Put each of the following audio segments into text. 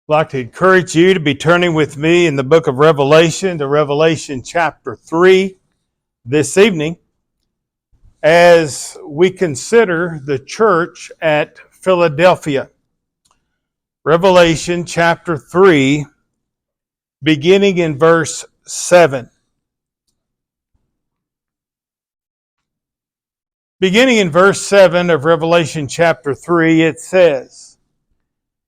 I'd like to encourage you to be turning with me in the book of Revelation to Revelation chapter 3 this evening as we consider the church at Philadelphia. Revelation chapter 3, beginning in verse 7. Beginning in verse 7 of Revelation chapter 3, it says,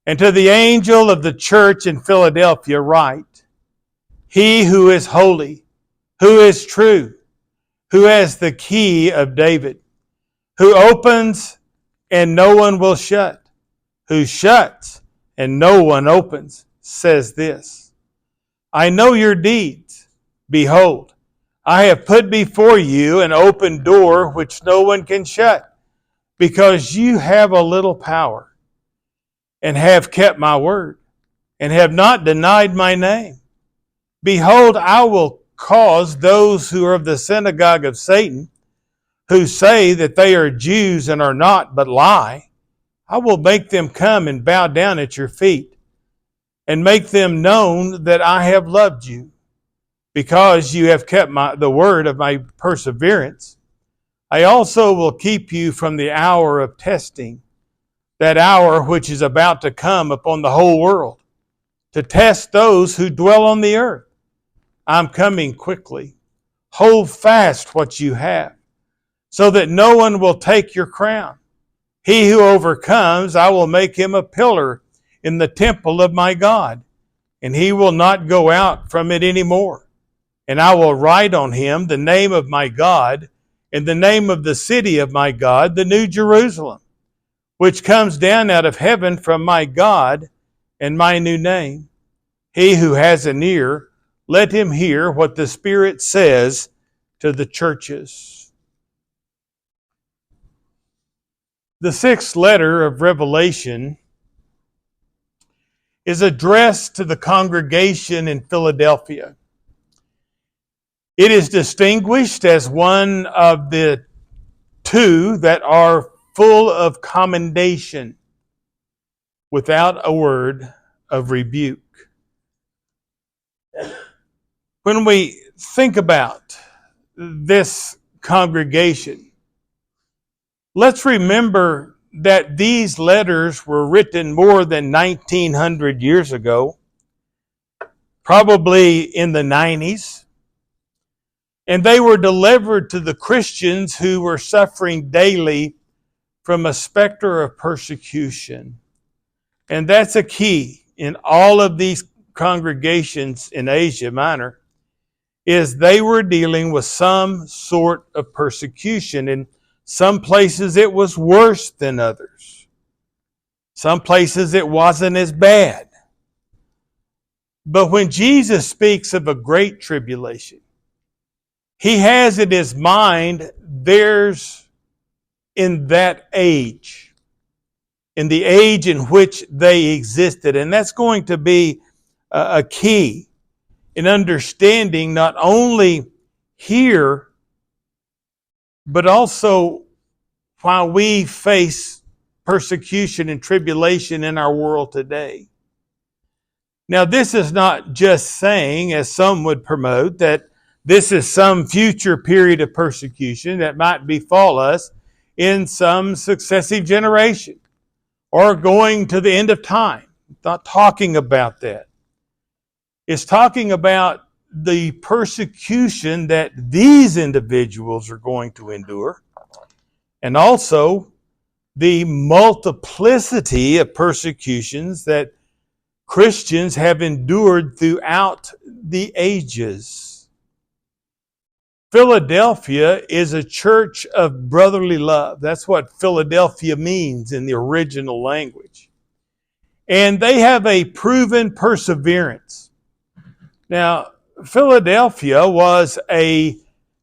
"And to the angel of the church in Philadelphia write, He who is holy, who is true, who has the key of David, who opens and no one will shut, who shuts and no one opens, says this, I know your deeds. Behold, I have put before you an open door which no one can shut, because you have a little power, and have kept my word, and have not denied my name. Behold, I will cause those who are of the synagogue of Satan, who say that they are Jews and are not, but lie, I will make them come and bow down at your feet, and make them known that I have loved you, because you have kept the word of my perseverance. I also will keep you from the hour of testing, that hour which is about to come upon the whole world, to test those who dwell on the earth. I'm coming quickly. Hold fast what you have, so that no one will take your crown. He who overcomes, I will make him a pillar in the temple of my God, and he will not go out from it any more. And I will write on him the name of my God, and the name of the city of my God, the New Jerusalem, which comes down out of heaven from my God, and my new name. He who has an ear, let him hear what the Spirit says to the churches." The sixth letter of Revelation is addressed to the congregation in Philadelphia. It is distinguished as one of the two that are full of commendation, without a word of rebuke. When we think about this congregation, let's remember that these letters were written more than 1900 years ago, probably in the 90s, and they were delivered to the Christians who were suffering daily from a specter of persecution. And that's a key in all of these congregations in Asia Minor, is they were dealing with some sort of persecution. In some places it was worse than others. Some places it wasn't as bad. But when Jesus speaks of a great tribulation, he has in his mind theirs in that age, in the age in which they existed. And that's going to be a key in understanding not only here, but also while we face persecution and tribulation in our world today. Now, this is not just saying, as some would promote, that this is some future period of persecution that might befall us in some successive generation or going to the end of time. It's not talking about that. It's talking about the persecution that these individuals are going to endure, and also the multiplicity of persecutions that Christians have endured throughout the ages. Philadelphia is a church of brotherly love. That's what Philadelphia means in the original language. And they have a proven perseverance. Now, Philadelphia was a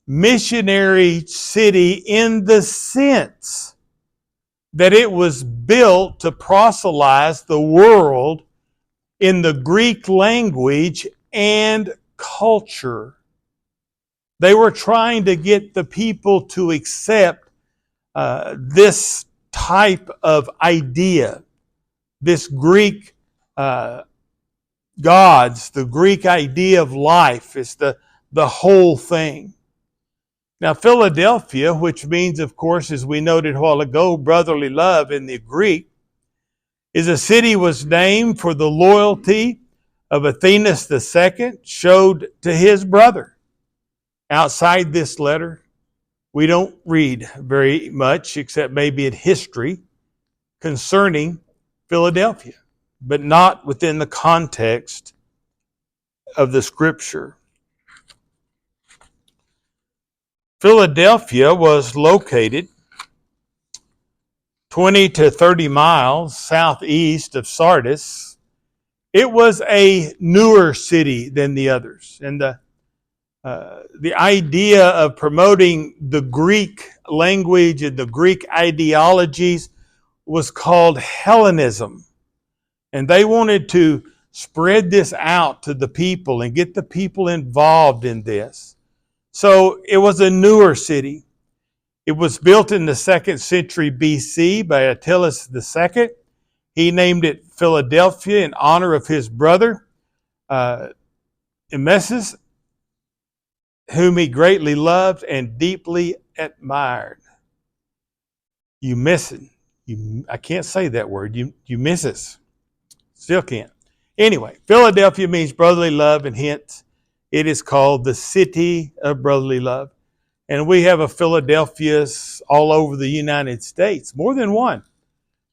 missionary city in the sense that it was built to proselytize the world in the Greek language and culture. They were trying to get the people to accept this type of idea, this Greek gods, the Greek idea of life. It's the whole thing. Now, Philadelphia, which means, of course, as we noted a while ago, brotherly love in the Greek, is a city was named for the loyalty of Athenas II showed to his brother. Outside this letter, we don't read very much, except maybe in history, concerning Philadelphia, but not within the context of the scripture. Philadelphia was located 20 to 30 miles southeast of Sardis. It was a newer city than the others, and the idea of promoting the Greek language and the Greek ideologies was called Hellenism. And they wanted to spread this out to the people and get the people involved in this. So it was a newer city. It was built in the 2nd century BC by Attalus II. He named it Philadelphia in honor of his brother, Emesis, whom he greatly loved and deeply admired. You miss it. I can't say that word. You miss it. Still can't. Anyway, Philadelphia means brotherly love, and hence it is called the city of brotherly love. And we have a Philadelphia's all over the United States, more than one,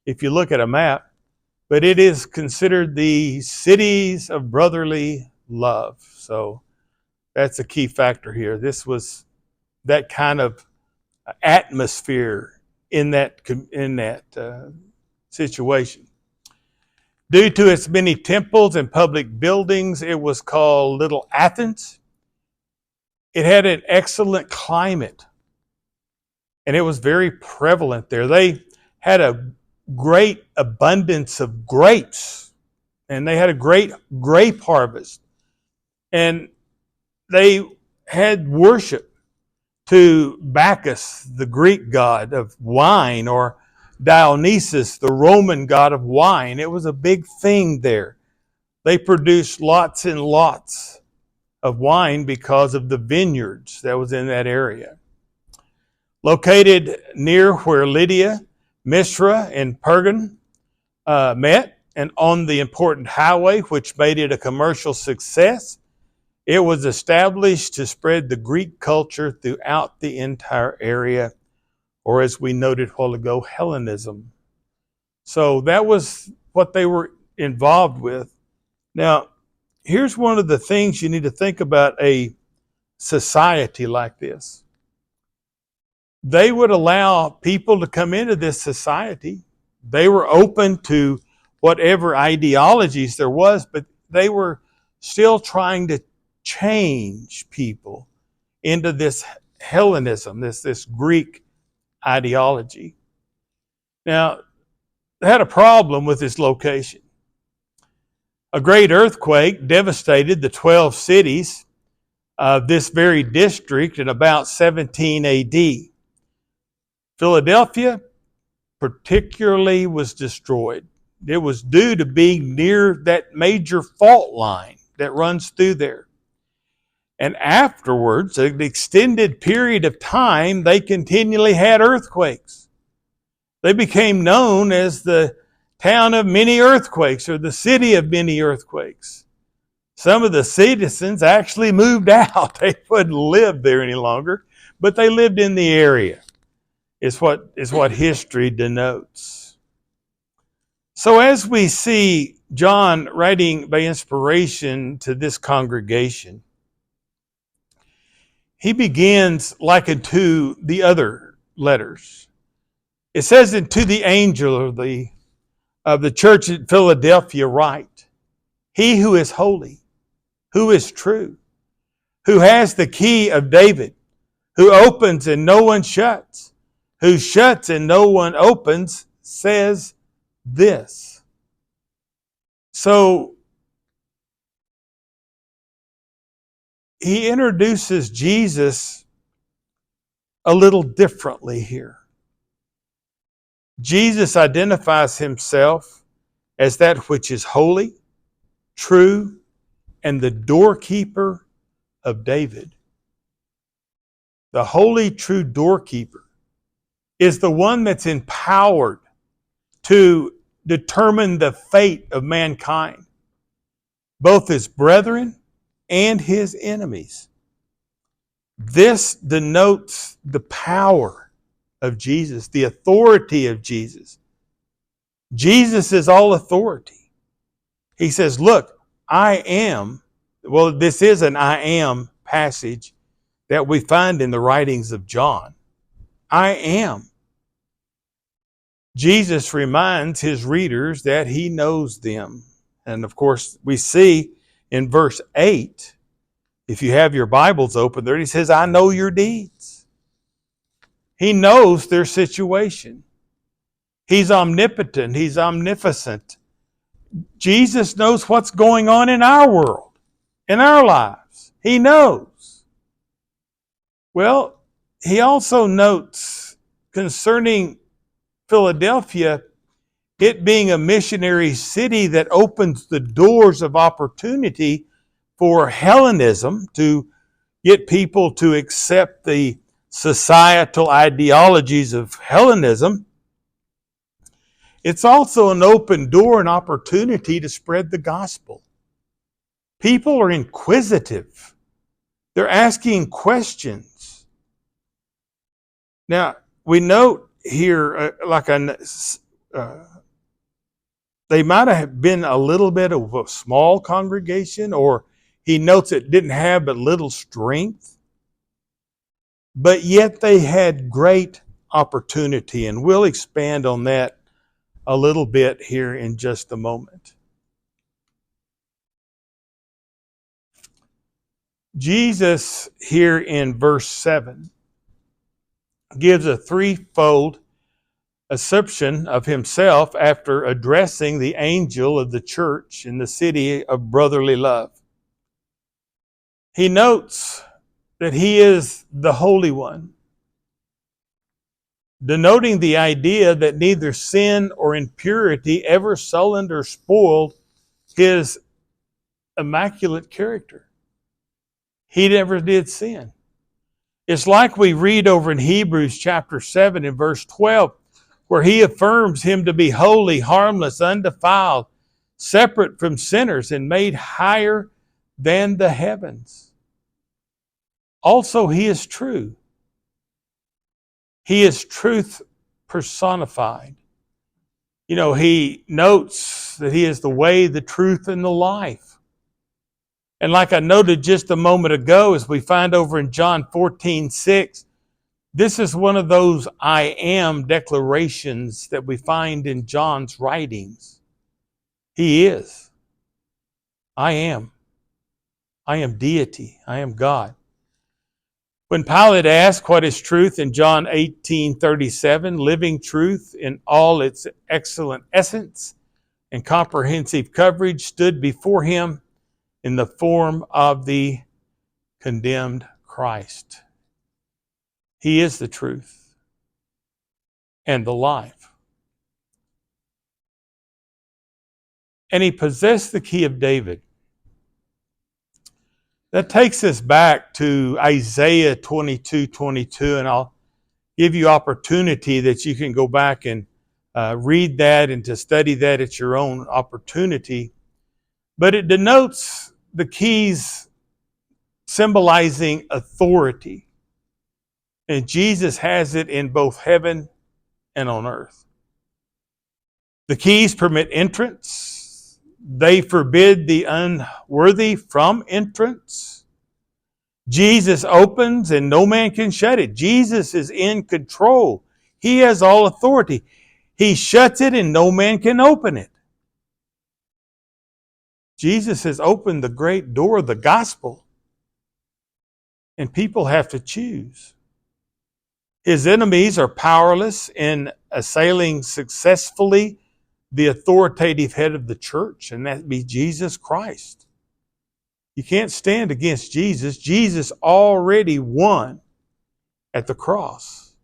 if you look at a map. But it is considered the cities of brotherly love. So that's a key factor here. This was that kind of atmosphere in that situation. Due to its many temples and public buildings, it was called Little Athens. It had an excellent climate, and it was very prevalent there. They had a great abundance of grapes, and they had a great grape harvest. And they had worship to Bacchus, the Greek god of wine, or Dionysus, the Roman god of wine. It was a big thing there. They produced lots and lots of wine because of the vineyards that was in that area. Located near where Lydia, Misra, and Pergamon met, and on the important highway which made it a commercial success, it was established to spread the Greek culture throughout the entire area, or as we noted a while ago, Hellenism. So that was what they were involved with. Now, here's one of the things you need to think about a society like this. They would allow people to come into this society. They were open to whatever ideologies there was, but they were still trying to change people into this Hellenism, this Greek ideology. Now, they had a problem with this location. A great earthquake devastated the 12 cities of this very district in about 17 AD. Philadelphia particularly was destroyed. It was due to being near that major fault line that runs through there. And afterwards, an extended period of time, they continually had earthquakes. They became known as the town of many earthquakes, or the city of many earthquakes. Some of the citizens actually moved out. They wouldn't live there any longer, but they lived in the area, is what history denotes. So as we see John writing by inspiration to this congregation, he begins like unto the other letters. It says, "And to the angel of the church at Philadelphia write, he who is holy, who is true, who has the key of David, who opens and no one shuts, who shuts and no one opens, says this." So he introduces Jesus a little differently here. Jesus identifies himself as that which is holy, true, and the doorkeeper of David. The holy, true doorkeeper is the one that's empowered to determine the fate of mankind, both his brethren and his enemies. This denotes the power of Jesus, the authority of Jesus. Jesus is all authority. He says, look, I am. Well, this is an I am passage that we find in the writings of John. I am. Jesus reminds his readers that he knows them. And of course, we see in verse 8, if you have your Bibles open there, he says, I know your deeds. He knows their situation. He's omnipotent. He's omnificent. Jesus knows what's going on in our world, in our lives. He knows. Well, he also notes concerning Philadelphia, it being a missionary city that opens the doors of opportunity for Hellenism, to get people to accept the societal ideologies of Hellenism. It's also an open door and opportunity to spread the gospel. People are inquisitive. They're asking questions. Now, we note here, they might have been a little bit of a small congregation, or he notes it didn't have but little strength, but yet they had great opportunity, and we'll expand on that a little bit here in just a moment. Jesus here in verse 7 gives a threefold assumption of himself after addressing the angel of the church in the city of brotherly love. He notes that he is the Holy One, denoting the idea that neither sin or impurity ever sullied or spoiled his immaculate character. He never did sin. It's like we read over in Hebrews chapter 7 and verse 12, where he affirms him to be holy, harmless, undefiled, separate from sinners, and made higher than the heavens. Also, he is true. He is truth personified. He notes that he is the way, the truth, and the life. And like I noted just a moment ago, as we find over in John 14:6, this is one of those I am declarations that we find in John's writings. He is. I am. I am deity. I am God. When Pilate asked what is truth in John 18:37, living truth in all its excellent essence and comprehensive coverage stood before him in the form of the condemned Christ. He is the truth and the life. And he possessed the key of David. That takes us back to Isaiah 22:22, and I'll give you opportunity that you can go back and read that and to study that at your own opportunity. But it denotes the keys symbolizing authority. And Jesus has it in both heaven and on earth. The keys permit entrance. They forbid the unworthy from entrance. Jesus opens and no man can shut it. Jesus is in control. He has all authority. He shuts it and no man can open it. Jesus has opened the great door of the gospel, and people have to choose. His enemies are powerless in assailing successfully the authoritative head of the church, and that be Jesus Christ. You can't stand against Jesus. Jesus already won at the cross.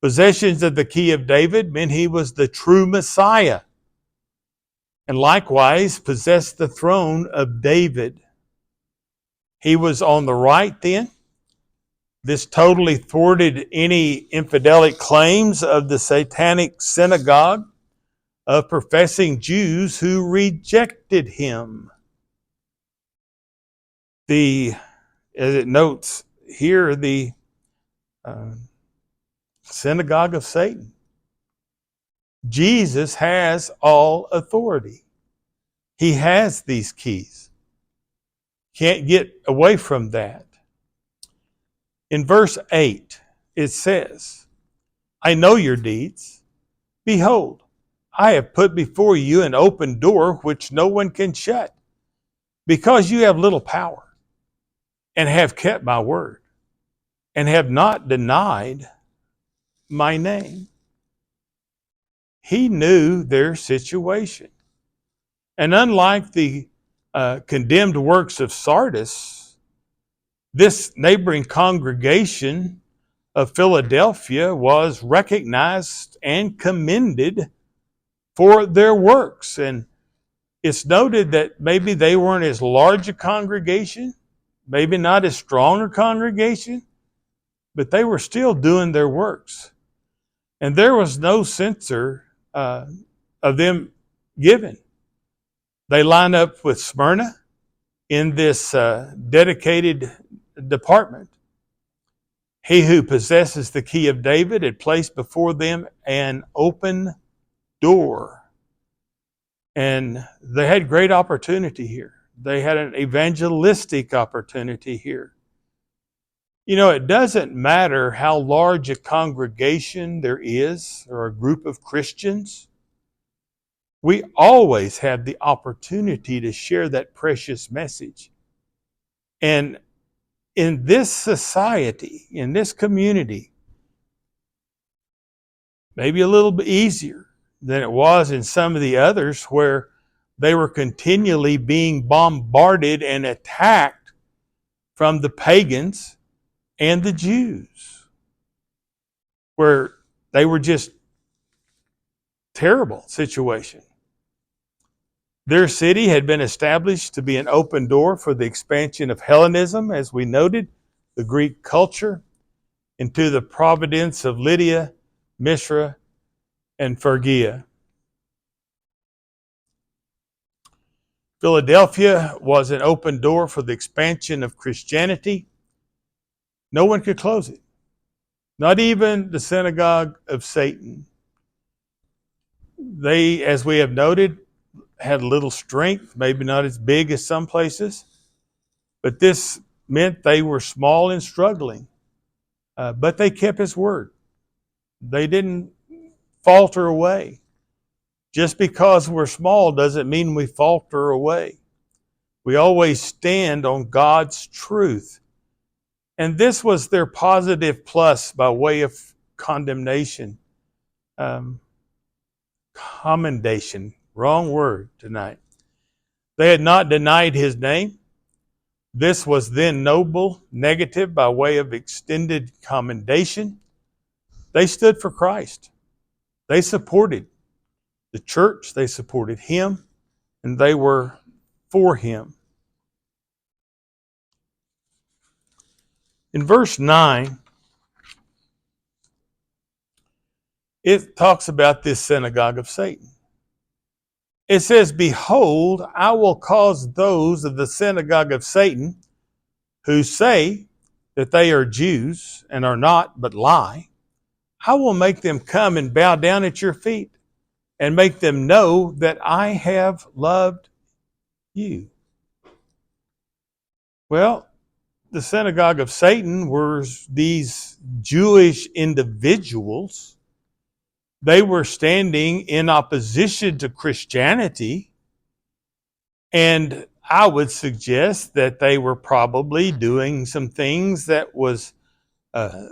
Possessions of the key of David meant he was the true Messiah, and likewise possessed the throne of David, He was on the right then. This totally thwarted any infidelic claims of the satanic synagogue of professing Jews who rejected him. As it notes here, the synagogue of Satan. Jesus has all authority. He has these keys. Can't get away from that. In verse 8, it says, I know your deeds. Behold, I have put before you an open door which no one can shut, because you have little power, and have kept my word, and have not denied my name. He knew their situation. And unlike the condemned works of Sardis, this neighboring congregation of Philadelphia was recognized and commended for their works. And it's noted that maybe they weren't as large a congregation, maybe not as strong a congregation, but they were still doing their works. And there was no censor of them given. They line up with Smyrna in this dedicated department. He who possesses the key of David had placed before them an open door. And they had great opportunity here. They had an evangelistic opportunity here. You know, it doesn't matter how large a congregation there is or a group of Christians. We always have the opportunity to share that precious message. And in this society, in this community, maybe a little bit easier than it was in some of the others where they were continually being bombarded and attacked from the pagans and the Jews, where they were just terrible situation. Their city had been established to be an open door for the expansion of Hellenism, as we noted, the Greek culture, into the province of Lydia, Misra, and Phrygia. Philadelphia was an open door for the expansion of Christianity. No one could close it. Not even the synagogue of Satan. They, as we have noted, had little strength, maybe not as big as some places, but this meant they were small and struggling. But they kept his word. They didn't falter away. Just because we're small doesn't mean we falter away. We always stand on God's truth. And this was their positive plus by way of condemnation. Commendation. Wrong word tonight. They had not denied his name. This was then noble negative by way of extended commendation. They stood for Christ. They supported the church. They supported him. And they were for him. In verse 9, it talks about this synagogue of Satan. It says, behold, I will cause those of the synagogue of Satan who say that they are Jews and are not, but lie. I will make them come and bow down at your feet and make them know that I have loved you. Well, the synagogue of Satan were these Jewish individuals. They were standing in opposition to Christianity, and I would suggest that they were probably doing some things that was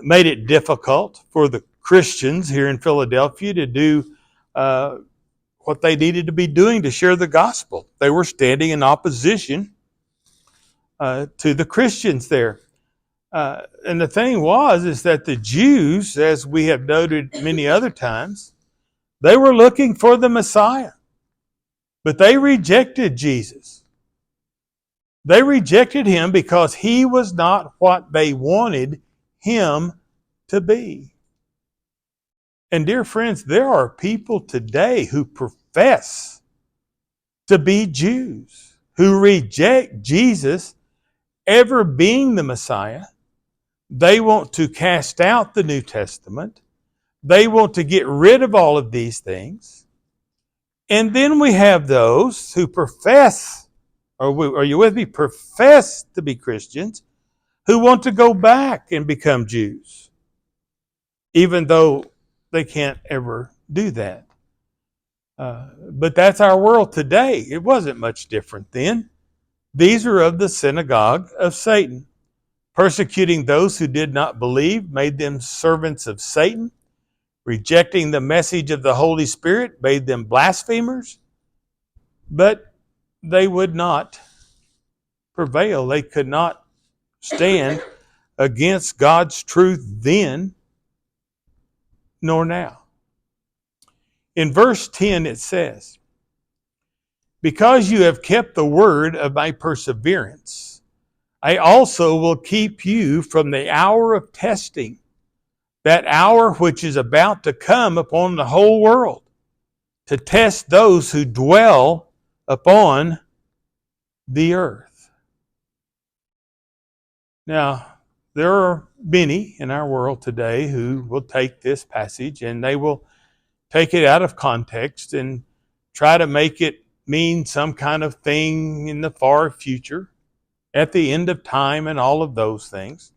made it difficult for the Christians here in Philadelphia to do what they needed to be doing to share the gospel. They were standing in opposition to the Christians there. And the thing is that the Jews, as we have noted many other times, they were looking for the Messiah. But they rejected Jesus. They rejected him because he was not what they wanted him to be. And dear friends, there are people today who profess to be Jews, who reject Jesus ever being the Messiah. They want to cast out the New Testament. They want to get rid of all of these things. And then we have those who profess, are you with me? Profess to be Christians, who want to go back and become Jews, even though they can't ever do that. But that's our world today. It wasn't much different then. These are of the synagogue of Satan. Persecuting those who did not believe made them servants of Satan. Rejecting the message of the Holy Spirit made them blasphemers. But they would not prevail. They could not stand against God's truth then nor now. In verse 10 it says, "Because you have kept the word of my perseverance, I also will keep you from the hour of testing, that hour which is about to come upon the whole world, to test those who dwell upon the earth." Now, there are many in our world today who will take this passage and they will take it out of context and try to make it mean some kind of thing in the far future, at the end of time and all of those things.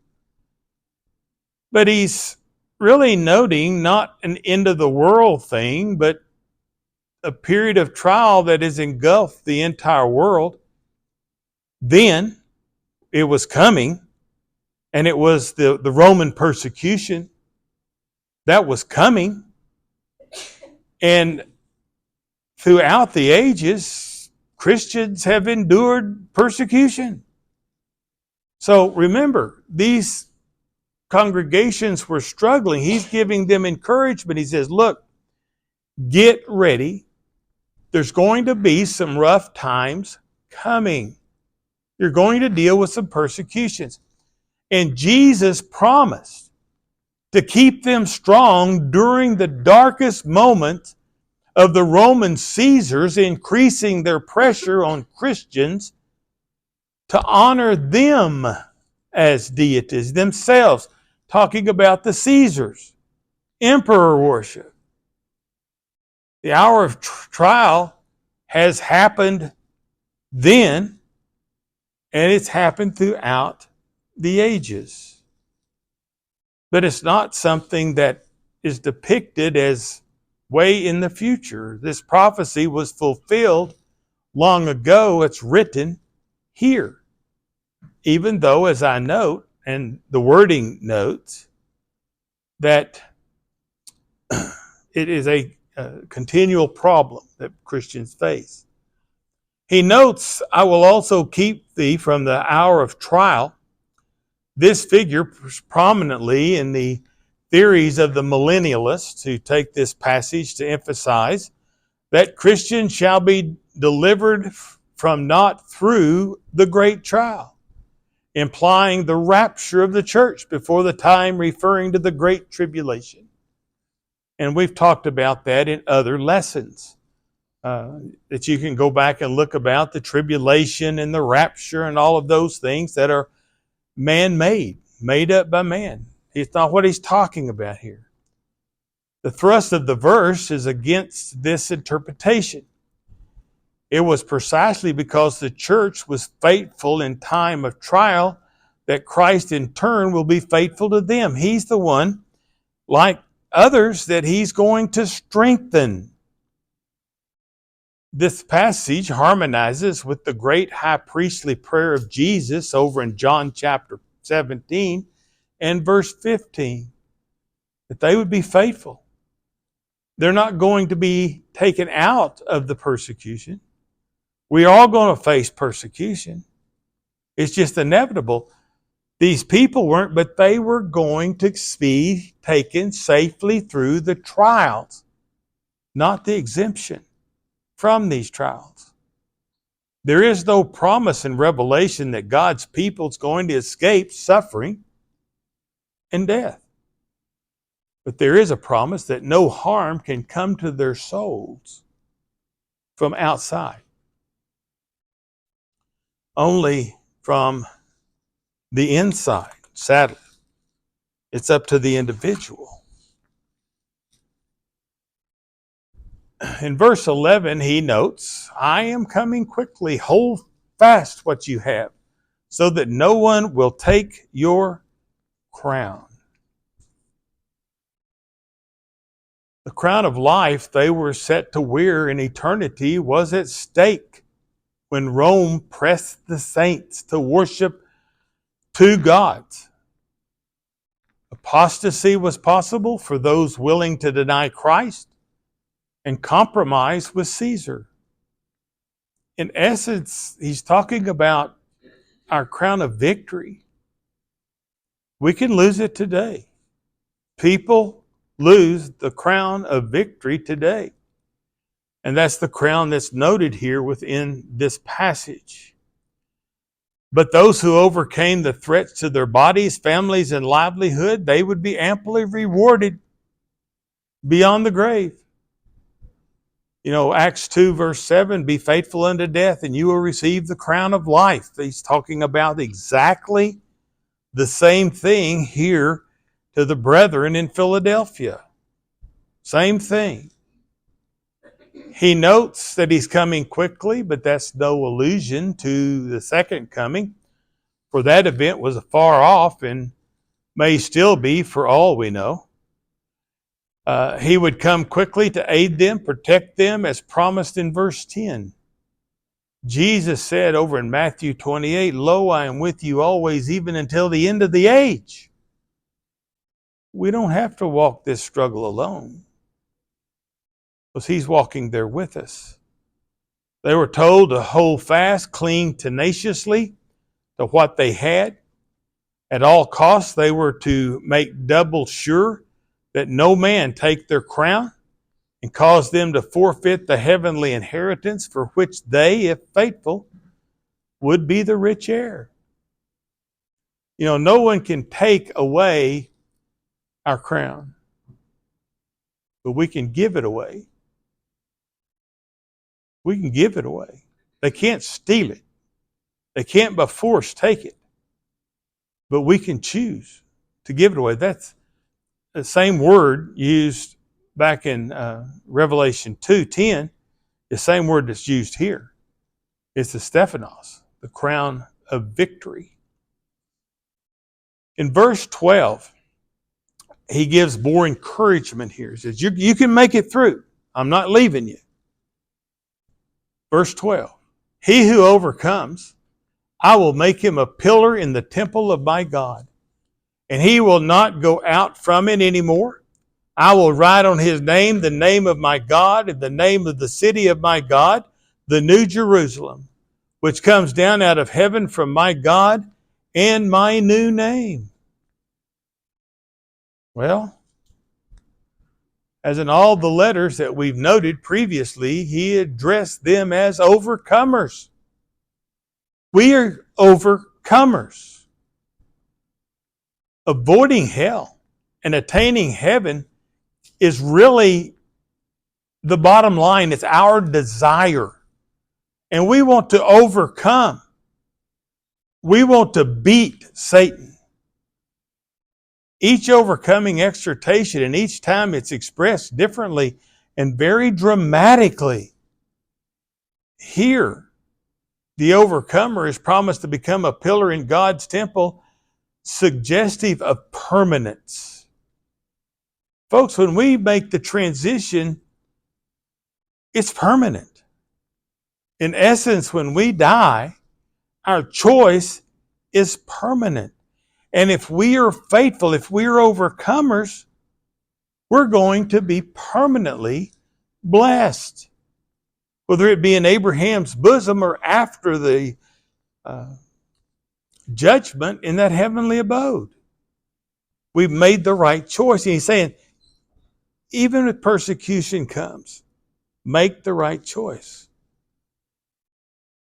But he's really noting not an end of the world thing, but a period of trial that has engulfed the entire world. Then it was coming, and it was the Roman persecution that was coming. And throughout the ages, Christians have endured persecution. So remember, these congregations were struggling. He's giving them encouragement. He says, look, get ready. There's going to be some rough times coming. You're going to deal with some persecutions. And Jesus promised to keep them strong during the darkest moment of the Roman Caesars increasing their pressure on Christians to honor them as deities themselves, talking about the Caesars, emperor worship. The hour of trial has happened then, and it's happened throughout the ages. But it's not something that is depicted as way in the future. This prophecy was fulfilled long ago. It's written here. Even though, as I note, and the wording notes, that it is a continual problem that Christians face. He notes, I will also keep thee from the hour of trial. This figures prominently in the theories of the millennialists who take this passage to emphasize that Christians shall be delivered from not through the great trial, implying the rapture of the church before the time, referring to the great tribulation. And we've talked about that in other lessons, that you can go back and look about the tribulation and the rapture and all of those things that are man-made, made up by man. It's not what he's talking about here. The thrust of the verse is against this interpretation. It was precisely because the church was faithful in time of trial that Christ in turn will be faithful to them. He's the one, like others, that he's going to strengthen. This passage harmonizes with the great high priestly prayer of Jesus over in John chapter 17 and verse 15, that they would be faithful. They're not going to be taken out of the persecution. We are all going to face persecution. It's just inevitable. These people weren't, but they were going to be taken safely through the trials, not the exemption from these trials. There is no promise in Revelation that God's people is going to escape suffering and death. But there is a promise that no harm can come to their souls from outside, only from the inside. Sadly, it's up to the individual. In verse 11, he notes, I am coming quickly. Hold fast what you have, so that no one will take your crown. The crown of life they were set to wear in eternity was at stake when Rome pressed the saints to worship two gods. Apostasy was possible for those willing to deny Christ and compromise with Caesar. In essence, he's talking about our crown of victory. We can lose it today. People lose the crown of victory today. And that's the crown that's noted here within this passage. But those who overcame the threats to their bodies, families, and livelihood, they would be amply rewarded beyond the grave. You know, Acts 2 verse 7, be faithful unto death and you will receive the crown of life. He's talking about exactly the same thing here to the brethren in Philadelphia. Same thing. He notes that he's coming quickly, but that's no allusion to the second coming, for that event was afar off and may still be for all we know. He would come quickly to aid them, protect them, as promised in verse 10. Jesus said over in Matthew 28, Lo, I am with you always, even until the end of the age. We don't have to walk this struggle alone, because he's walking there with us. They were told to hold fast, cling tenaciously to what they had. At all costs, they were to make double sure that no man take their crown and cause them to forfeit the heavenly inheritance for which they, if faithful, would be the rich heir. You know, no one can take away our crown, but we can give it away. We can give it away. They can't steal it. They can't by force take it. But we can choose to give it away. That's the same word used back in Revelation 2:10, the same word that's used here. It's the Stephanos, the crown of victory. In verse 12, he gives more encouragement here. He says, you can make it through. I'm not leaving you. Verse 12, he who overcomes, I will make him a pillar in the temple of my God, and he will not go out from it anymore. I will write on his name the name of my God and the name of the city of my God, the New Jerusalem, which comes down out of heaven from my God, and my new name. Well, as in all the letters that we've noted previously, he addressed them as overcomers. We are overcomers. Avoiding hell and attaining heaven is really the bottom line. It's our desire. And we want to overcome. We want to beat Satan. Each overcoming exhortation, and each time it's expressed differently and very dramatically. Here, the overcomer is promised to become a pillar in God's temple, suggestive of permanence. Folks, when we make the transition, it's permanent. In essence, when we die, our choice is permanent. And if we are faithful, if we are overcomers, we're going to be permanently blessed. Whether it be in Abraham's bosom or after the judgment in that heavenly abode. We've made the right choice. And he's saying, even if persecution comes, make the right choice.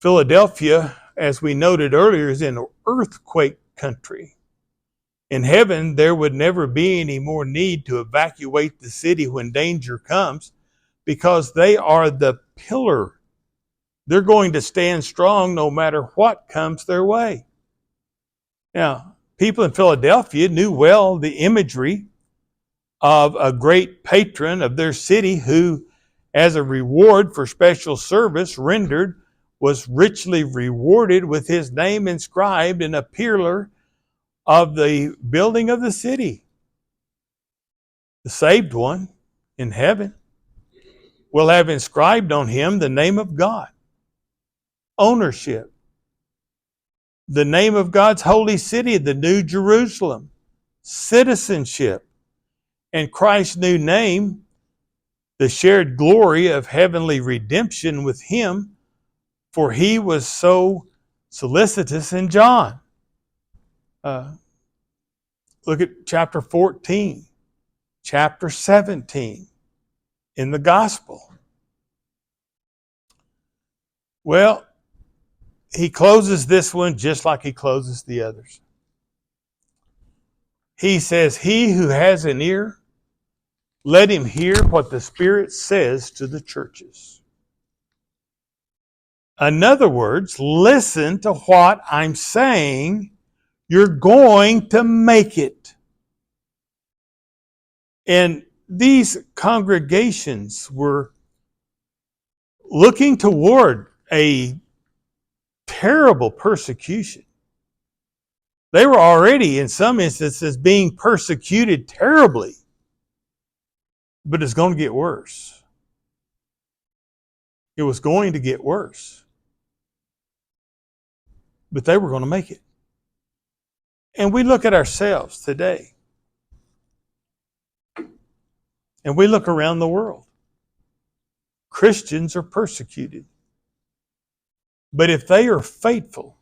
Philadelphia, as we noted earlier, is in earthquake country. In heaven, there would never be any more need to evacuate the city when danger comes because they are the pillar. They're going to stand strong no matter what comes their way. Now, people in Philadelphia knew well the imagery of a great patron of their city who, as a reward for special service rendered, was richly rewarded with his name inscribed in a pillar of the building of the city. The saved one in heaven will have inscribed on him the name of God, ownership, the name of God's holy city, the New Jerusalem, citizenship, and Christ's new name, the shared glory of heavenly redemption with him, for he was so solicitous in John. Look at chapter 14, chapter 17 in the gospel. Well, he closes this one just like he closes the others. He says, "He who has an ear, let him hear what the Spirit says to the churches." In other words, listen to what I'm saying. You're going to make it. And these congregations were looking toward a terrible persecution. They were already, in some instances, being persecuted terribly. But it's going to get worse. It was going to get worse. But they were going to make it. And we look at ourselves today. And we look around the world. Christians are persecuted. But if they are faithful,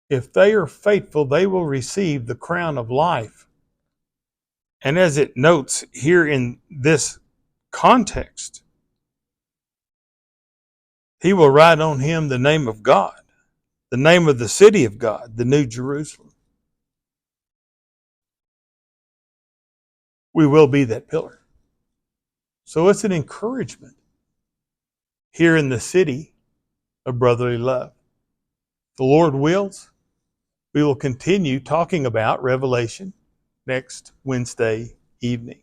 they will receive the crown of life. And as it notes here in this context, he will write on him the name of God, the name of the city of God, the New Jerusalem. We will be that pillar. So it's an encouragement here in the city of brotherly love. The Lord wills, we will continue talking about Revelation next Wednesday evening.